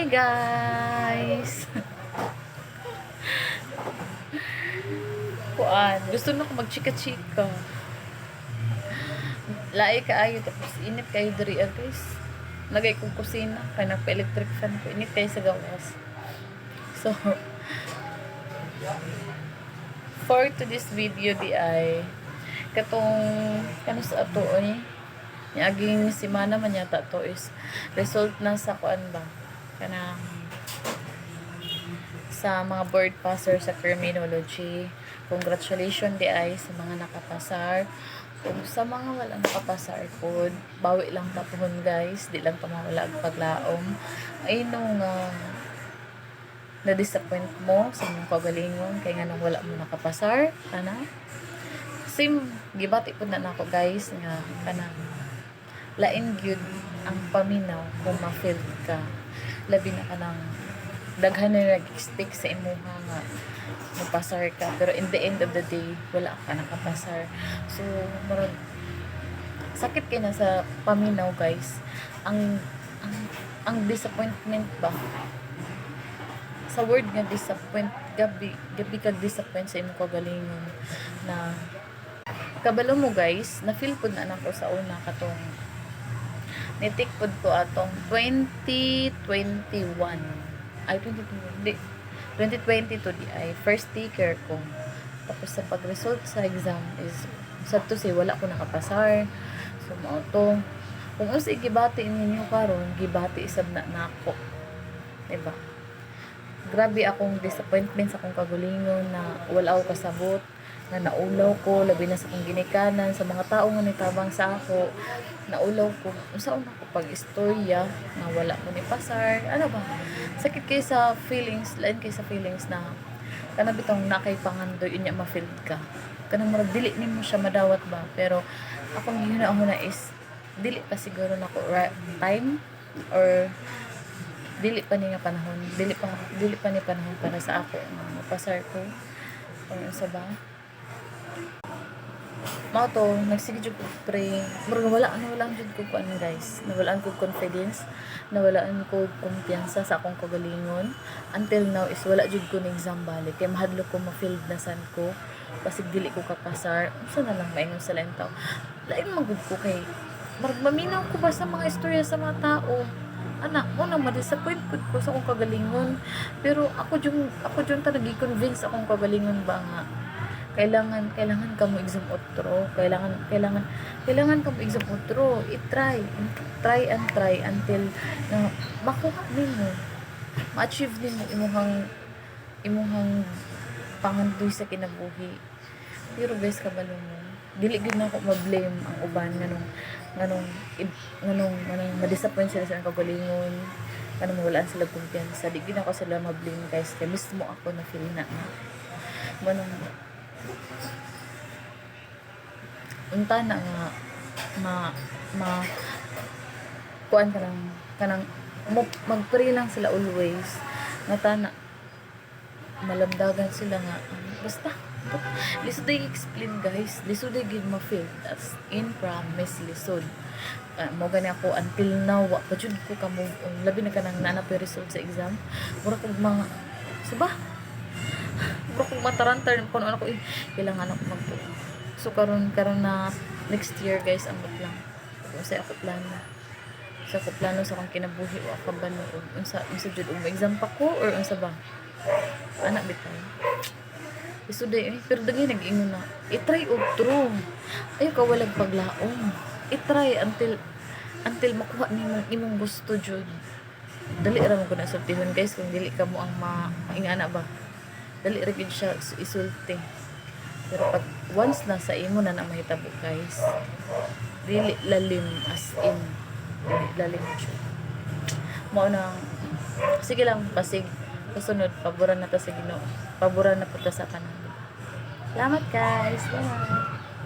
guys! Kuan, gusto na ko magchika-chika. Laay kaayo tapos init kayo diri guys. Lagay kong kusina kaya nagpa-electric fan ko. Init kayo sa gawas. So, for to this video di ay katong kano sa ato ni aging semana man yata to is result na sa kuan ba kanang sa mga board passer sa criminology. Congratulations di ay sa mga nakapasar. Kung sa mga wala nakapasar pod, bawi lang tapon guys, di lang ta mawala ang paglaom. Ay nung na-disappoint mo sa mong kagalingon kay nga nung wala mo nakapasar, ana? Same gibati pod na nako guys nga kanang lain gyud ang paminaw kung ma-fail ka. Labi na kanang daghan na nag-stick sa imuha nga mapasar ka pero in the end of the day wala ka nakapasar. So marag sakit kay na sa paminaw guys. Ang disappointment ba sa word nga disappoint, gabi kag disappoint sa imong kagalingon na kabalo mo guys, na feel pud na nako sa una katong nitik pud ko atong 2021 ay 2022 di ay first taker ko. Tapos sa pag-result sa exam is sad to say wala ko nakapasar. So mao to kung usa gibati ninyo karon gibati isab na nako, diba? Grabe akong disappointment sa akong kagalingon na wala ako kasabot, na naulaw ko labi na sa akong ginikanan sa mga tao nga nitabang sa ako. Naulaw ko unsaon ako pag istorya na wala ko ni pasar. Ano ba? Sakit kay sa feelings, lain kay sa feelings na kanang bitong nakay pangandoy unya ma-feel ka. Kanang murag dili nimo siya madawat ba, pero akong gihuna-huna is dili pa siguro nako time or dili pa ni nga panahon, dili pa ni panahon para sa ako mapasar ko or sa ba mao to nagsige jud ko pray murag wala jud ko kuan guys, nawalaan ko confidence, nawalaan ko kumpiyansa sa akong kagalingon. Until now is wala jud ko ni exam balik kay mahadlo ko ma-failed na san ko basig dili ko kapasar. Unsa na lang maingon sa lain tawo, lain magud ko kay murag maminaw ko ba sa mga istorya sa mga tao. Anak, unang ma-disappoint ko sa akong kagalingon. Pero ako jung ta nagi-convince akong kagalingon ba nga kailangan ka mo exam otro, kailangan ka mo exam otro. Try and try until na makuha nimo, ma-achieve nimo imuhang pangandoy sa kinabuhi. Pero guys, kabalo mo, dili gid na ako ma-blame ang uban nganong ma-disappoint sila sa kagalingon, kanang wala sila kumpiyansa. Di gid ako sila ma-blame guys, kay mismo ako na feel na manong unta na nga kuan kanang mag-pray lang sila always nga tana malamdagan sila nga basta lisod ay explain guys, lisod ay gid ma-feel as in promise lisod. Mo gani ako until now wa pa jud ko ka move on, labi na kanang nanap result sa exam mura kog mga suba mura kog matarantar kun ano ko kailangan ako magto. So karon na next year guys ang lang kung sa ako plano sa akong kinabuhi o ako ba unsa jud exam pa ko or unsa ba anak bitaw isuday pero dagi nag-ingon na i-try og true ayo ka walag paglaom i-try until makuha nimo imong gusto jud. Dali ra mo ko na sultihon guys kung dili ka mo ang maingana ba, dali ra gid siya isulti. Pero pag once na sa imo na mahitabo guys, dili lalim as in dili lalim jud mo na. Sige lang pasig kasunod paboran na ta sa Ginoo, paboran na pud ta sa kanan. Salamat guys. Bye.